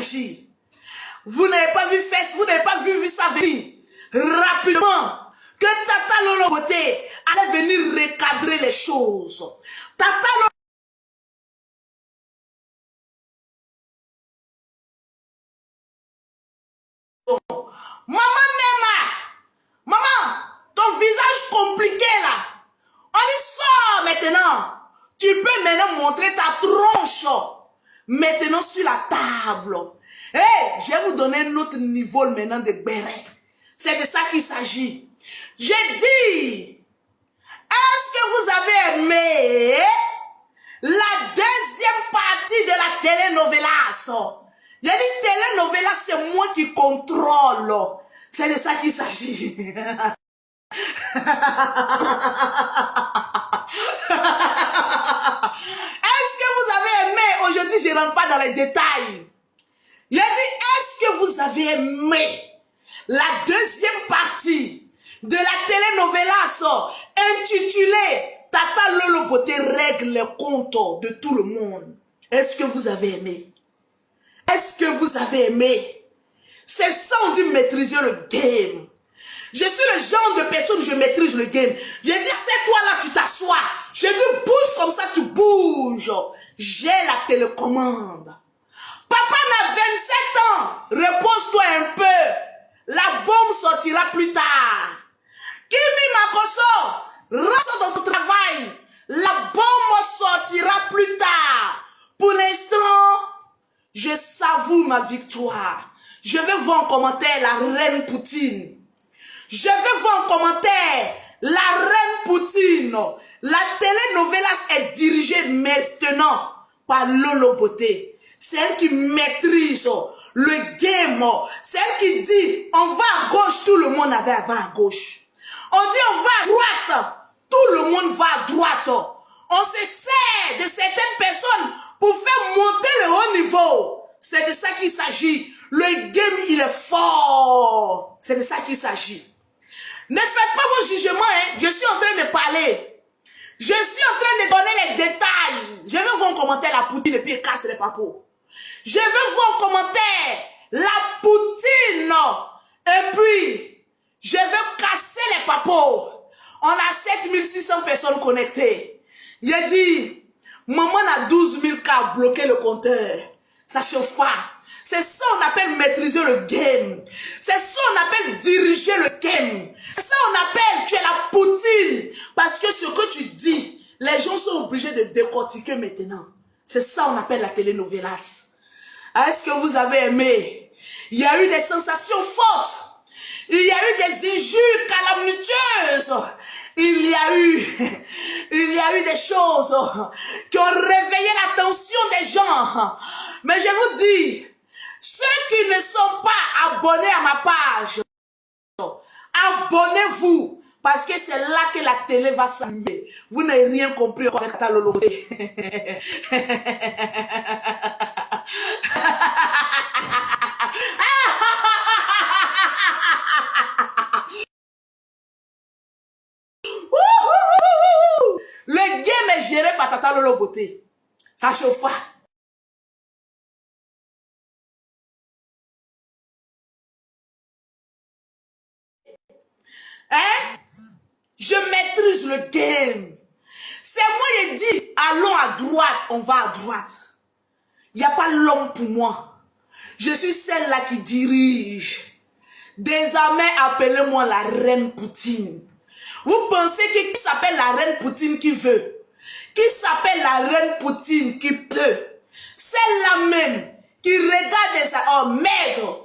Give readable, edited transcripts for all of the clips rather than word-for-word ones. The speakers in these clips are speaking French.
s'agit. Vous n'avez pas vu faire, vous n'avez pas vu ça venir. Rapidement, que Tata Lolo Beauté allait venir recadrer les choses. Tata Lolo... Maman Nema, maman, ton visage compliqué là. On dit sors maintenant. Tu peux maintenant montrer ta tronche maintenant sur la table. Hey, je vais vous donner un autre niveau maintenant de béret. C'est de ça qu'il s'agit. J'ai dit, est-ce que vous avez aimé la deuxième partie de la telenovelas? J'ai dit telenovelas, c'est moi qui contrôle. C'est de ça qu'il s'agit. Est-ce que vous avez aimé? Aujourd'hui, je ne rentre pas dans les détails. Il a dit, est-ce que vous avez aimé la deuxième partie de la telenovelas intitulée Tata Lolo Beauté règle les comptes de tout le monde? Est-ce que vous avez aimé? Est-ce que vous avez aimé? C'est ça on dit maîtriser le game. Je suis le genre de personne, je maîtrise le game. Je dis, c'est toi là, tu t'assois. Je dis, bouge comme ça, tu bouges. J'ai la télécommande. Papa n'a 27 ans. Repose-toi un peu. La bombe sortira plus tard. Kimi Makoso, reste dans ton travail. La bombe sortira plus tard. Pour l'instant, je savoure ma victoire. Je vais voir en commentaire la reine Poutine. Je vais voir en commentaire la reine Poutine. La telenovelas est dirigée maintenant par Lolo Beauté. C'est elle qui maîtrise le game. C'est elle qui dit, on va à gauche, tout le monde va à gauche. On dit, on va à droite, tout le monde va à droite. On se sert de certaines personnes pour faire monter le haut niveau. C'est de ça qu'il s'agit. Le game, il est fort. C'est de ça qu'il s'agit. Ne faites pas vos jugements, hein. Je suis en train de parler. Je suis en train de donner les détails. Je vais voir en commentaire la Poutine et puis elle casse les papos. Je vais voir en commentaire la Poutine et puis je vais casser les papos. On a 7600 personnes connectées. J'ai dit, maman a 12 000 cas bloqué le compteur. Ça chauffe pas. C'est ça qu'on appelle maîtriser le game. C'est ça qu'on appelle diriger le game. C'est ça qu'on appelle tu es la Poutine. Parce que ce que tu dis, les gens sont obligés de décortiquer maintenant. C'est ça qu'on appelle la telenovelas. Est-ce que vous avez aimé? Il y a eu des sensations fortes. Il y a eu des injures calamiteuses. Il y a eu des choses qui ont réveillé l'attention des gens. Mais je vous dis, ceux qui ne sont pas abonnés à ma page, abonnez-vous. Parce que c'est là que la télé va s'amuser. Vous n'avez rien compris avec Tata Lolo Beauté. Le game est géré par Tata Lolo Beauté. Ça chauffe pas. Hein? Je maîtrise le game. C'est moi qui dis, allons à droite, on va à droite. Il n'y a pas l'homme pour moi. Je suis celle-là qui dirige. Désormais, appelez-moi la reine Poutine. Vous pensez qui s'appelle la reine Poutine qui veut? Qui s'appelle la reine Poutine qui peut? Celle-là même qui regarde ça. Oh merde!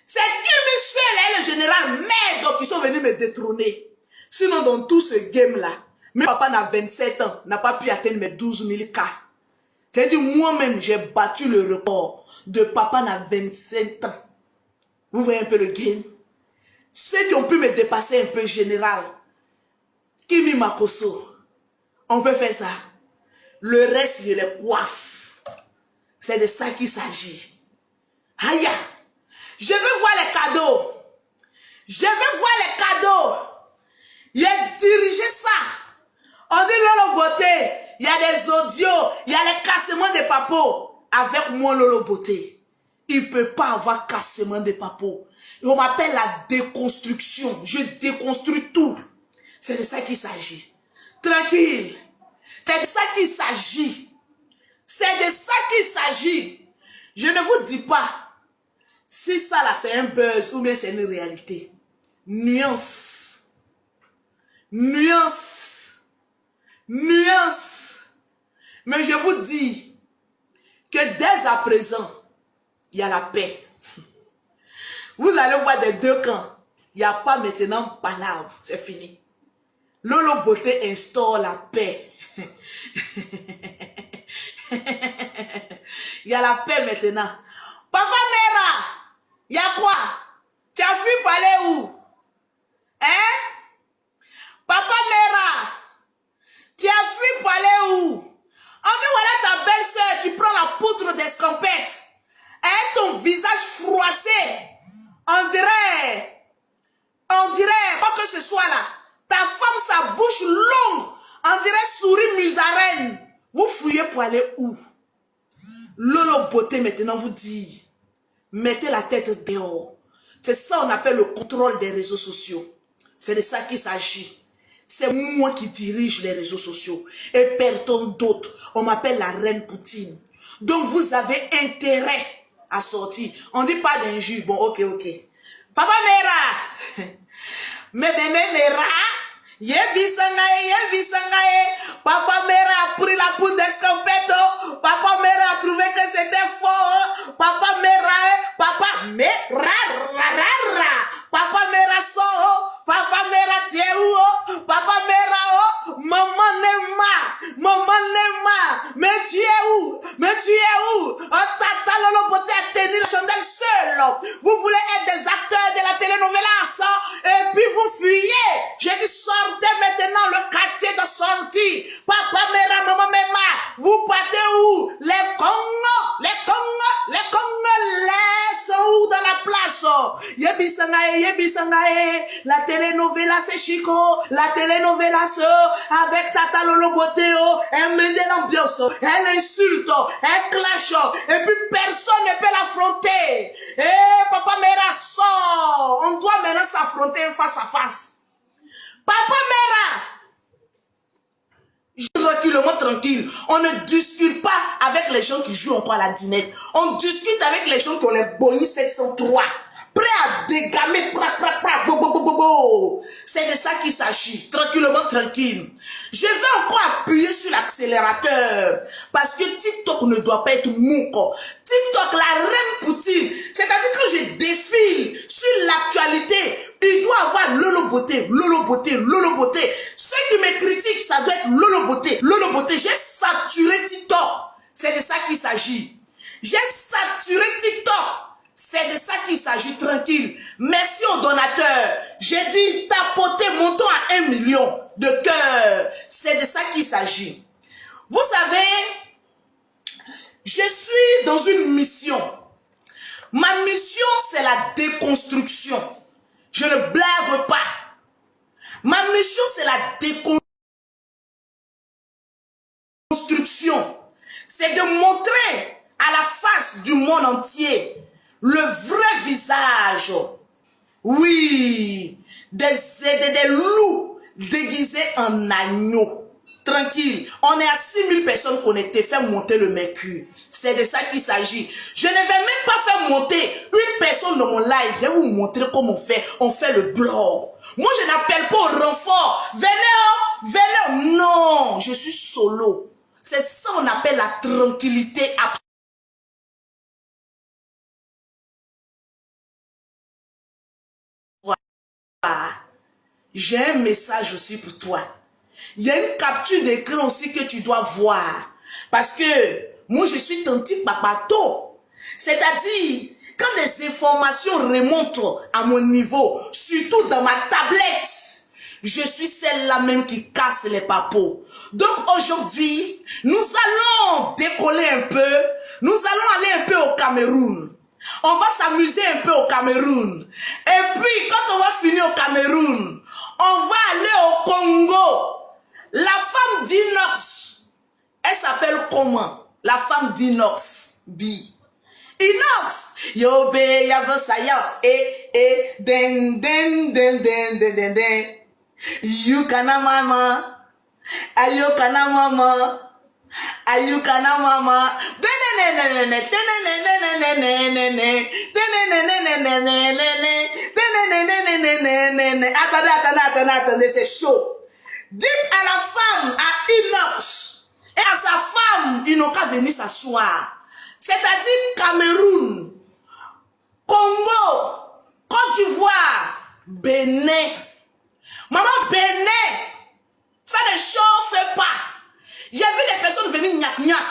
C'est qui Michel et le général merde qui sont venus me détrôner. Sinon, dans tout ce game-là, mon papa n'a 27 ans, n'a pas pu atteindre mes 12 000 cas. C'est-à-dire, moi-même, j'ai battu le record de papa n'a 27 ans. Vous voyez un peu le game? Ceux qui ont pu me dépasser un peu général, Kimi Makoso, on peut faire ça. Le reste, je les coiffe. C'est de ça qu'il s'agit. Aïe! Je veux voir les cadeaux. Je veux voir les cadeaux. Il a dirigé ça. On dit Lolo Beauté. Il y a des audios. Il y a les cassements des papos. Avec moi, Lolo Beauté. il ne peut pas avoir cassement de papo. Et on m'appelle la déconstruction. Je déconstruis tout. C'est de ça qu'il s'agit. Tranquille. C'est de ça qu'il s'agit. C'est de ça qu'il s'agit. Je ne vous dis pas si ça là c'est un buzz ou bien c'est une réalité. Nuance. Nuance. Nuance. Mais je vous dis que dès à présent, il y a la paix. Vous allez voir des deux camps. Il n'y a pas maintenant palabre. C'est fini. Lolo Beauté instaure la paix. Il y a la paix maintenant. Papa Mera, il y a quoi? Tu as fui pour aller où? Hein? Papa Mera, tu as fui pour aller où? On dit voilà ta belle-sœur, tu prends la poutre d'escampette. Hein, ton visage froissé. On dirait, quoi que ce soit là. Ta femme, sa bouche longue, on dirait souris musarène. Vous fouillez pour aller où? Lolo Beauté maintenant vous dit, mettez la tête dehors. C'est ça qu'on appelle le contrôle des réseaux sociaux. C'est de ça qu'il s'agit. C'est moi qui dirige les réseaux sociaux. Et personne d'autre. On m'appelle la reine Poutine. Donc vous avez intérêt à sortir. On ne dit pas d'injure. Bon, ok. Papa Mera. Mera. Yebi sangaye. Papa Mera a pris la poudre d'escampette. Papa Mera a trouvé que c'était fort. Papa Mera. Papa Mera sort. Papa Mera tiens où? Papa Mera maman Nema. Mais tu es où? Tata Lolo Beauté a tenu la chandelle seule. Vous voulez être des acteurs de la télénovelas et puis vous fuyez. J'ai dit sortez maintenant le quartier de sortie. Papa Mera, maman Mema, vous partez où? Les Congolais sont où dans la place? Yebi sangaye. La télénovela c'est Chico. La télénovela avec Tata Lolo Beauté. Elle met de l'ambiance. Elle insulte. Elle clash. Et puis personne ne peut l'affronter. Et Papa Mera sort. On doit maintenant s'affronter face à face. Papa Mera. Tranquillement tranquille. On ne discute pas avec les gens qui jouent encore à la dinette. On discute avec les gens qui ont les Boeing 703. Prêts à dégamer. C'est de ça qu'il s'agit. Tranquillement tranquille. Je vais encore appuyer sur l'accélérateur. Parce que TikTok ne doit pas être mou. TikTok, la reine Poutine. C'est-à-dire que je défile sur l'actualité. Il doit avoir Lolo Beauté. Ceux qui me critiquent, ça doit être Lolo Beauté. J'ai saturé TikTok. C'est de ça qu'il s'agit. J'ai saturé TikTok. C'est de ça qu'il s'agit, tranquille. Merci aux donateurs. J'ai dit tapoter, montons à 1 million de cœur. C'est de ça qu'il s'agit. Vous savez, je suis dans une mission. Ma mission, c'est la déconstruction. Je ne blague pas. Ma mission, c'est la déconstruction. C'est de montrer à la face du monde entier le vrai visage. Oui, des loups déguisés en agneaux. Tranquille. On est à 6000 personnes connectées. Faire monter le mercure. C'est de ça qu'il s'agit. Je ne vais même pas faire monter une personne dans mon live. Je vais vous montrer comment on fait. On fait le blog. Moi, je n'appelle pas au renfort. Venez. Non, je suis solo. C'est ça qu'on appelle la tranquillité absolue. J'ai un message aussi pour toi. Il y a une capture d'écran aussi que tu dois voir. Parce que moi, je suis ton type papato. C'est-à-dire, quand des informations remontent à mon niveau, surtout dans ma tablette, je suis celle-là même qui casse les papos. Donc aujourd'hui, nous allons décoller un peu. Nous allons aller un peu au Cameroun. On va s'amuser un peu au Cameroun. Et puis, quand on va finir au Cameroun, on va aller au Congo. La femme d'Inox, elle s'appelle comment? La femme d'Inox, Bi. Inox. Yo be yabosa yo. Den den den den den den den. You kana mama. Ayo kana mama. Ayukana mama. Attendez, c'est chaud. Dites à la femme, à Inox, et à sa femme, ils n'ont qu'à venir s'asseoir. C'est-à-dire Cameroun, Congo, Côte d'Ivoire, Bénin. Maman, Bénin, ça ne chauffe pas. J'ai vu des personnes venir gnac-gnac.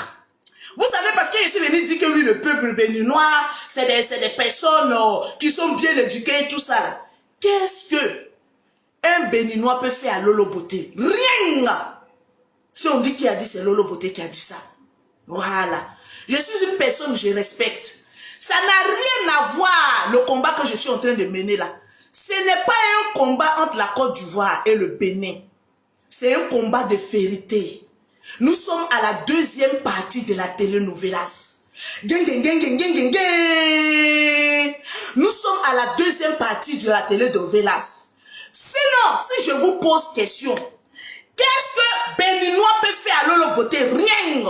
Vous savez, parce que je suis venu dire que oui, le peuple béninois, c'est des personnes qui sont bien éduquées et tout ça là. Qu'est-ce que un béninois peut faire à Lolo Beauté? Rien. Si on dit qui a dit, c'est Lolo Beauté qui a dit ça. Voilà. Je suis une personne que je respecte. Ça n'a rien à voir, le combat que je suis en train de mener là. Ce n'est pas un combat entre la Côte d'Ivoire et le Bénin. C'est un combat de vérité. Nous sommes à la deuxième partie de la telenovelas. Nous sommes à la deuxième partie de la telenovelas. Sinon, si je vous pose question, qu'est-ce que Béninois peut faire à Lolo Beauté? Rien.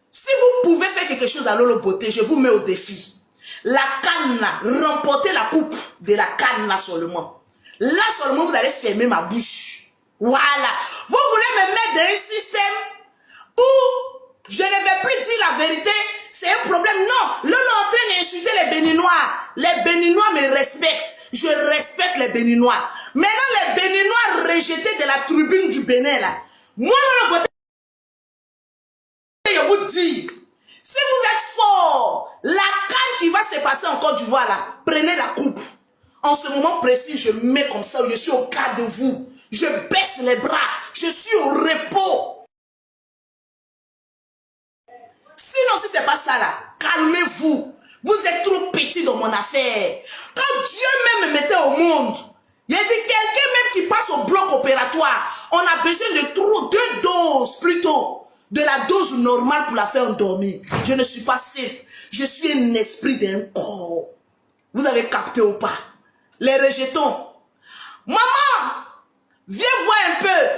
Si vous pouvez faire quelque chose à Lolo Beauté, je vous mets au défi. La canne, remporter la coupe de la canne seulement. Là seulement, vous allez fermer ma bouche. Voilà. Vous voulez me mettre dans un système où je ne vais plus dire la vérité, c'est un problème. Non, Lolo est en train d'insulter les Béninois. Les Béninois me respectent. Je respecte les Béninois. Maintenant, les Béninois rejetés de la tribune du Bénin, là. Moi, Lolo Beauté, je vous dis, si vous êtes fort, la canne qui va se passer en Côte d'Ivoire, là, prenez la coupe. En ce moment précis, je mets comme ça, je suis au cas de vous. Je baisse les bras, je suis au repos. Sinon, si c'est pas ça là, calmez-vous. Vous êtes trop petit dans mon affaire. Quand Dieu même me mettait au monde, il a dit quelqu'un même qui passe au bloc opératoire, on a besoin de 2 doses plutôt, de la dose normale pour la faire endormir. Je ne suis pas simple. Je suis un esprit d'un corps. Vous avez capté ou pas? Les rejetons. Maman, viens voir un peu.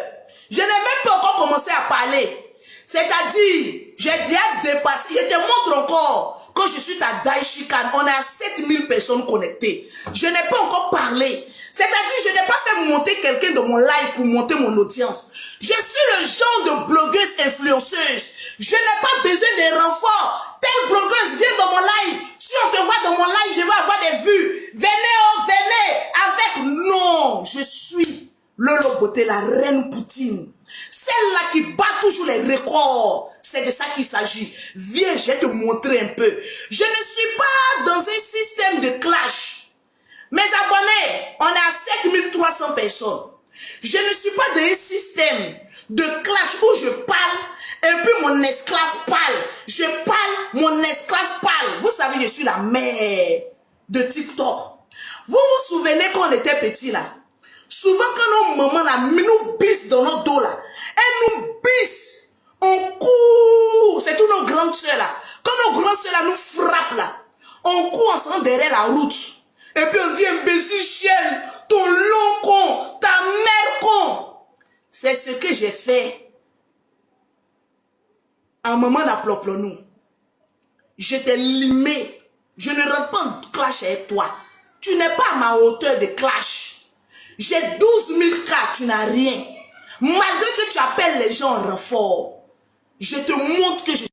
Je n'ai même pas encore commencé à parler. C'est-à-dire, j'ai déjà dépassé. Je te montre encore que je suis à Daishikan. On est à 7000 personnes connectées. Je n'ai pas encore parlé. C'est-à-dire, je n'ai pas fait monter quelqu'un dans mon live pour monter mon audience. Je suis le genre de blogueuse influenceuse. Je n'ai pas besoin de renfort. Telle blogueuse vient dans mon live. Si on te voit dans mon live, je vais avoir des vues. Venez, oh, venez. Avec, non, je suis Lolo Beauté, la reine Poutine. Celle-là qui bat toujours les records. C'est de ça qu'il s'agit. Viens, je vais te montrer un peu. Je ne suis pas dans un système de clash. Mes abonnés, on est à 7300 personnes. Je ne suis pas dans un système de clash où je parle et puis mon esclave parle. Je parle, mon esclave parle. Vous savez, je suis la mère de TikTok. Vous vous souvenez quand on était petits là? Souvent quand nos mamans là, nous pissent dans notre dos là, elles nous pissent, on court, c'est tous nos grandes soeurs là. Quand nos grandes soeurs là nous frappent là, on court ensemble derrière la route. Et puis on dit imbécile chienne, ton long con, ta mère con. C'est ce que j'ai fait à un moment d'apploplonou. Je t'ai limé. Je ne rentre pas en clash avec toi. Tu n'es pas à ma hauteur de clash. J'ai 12 000 cas, tu n'as rien. Malgré que tu appelles les gens en renfort, je te montre que je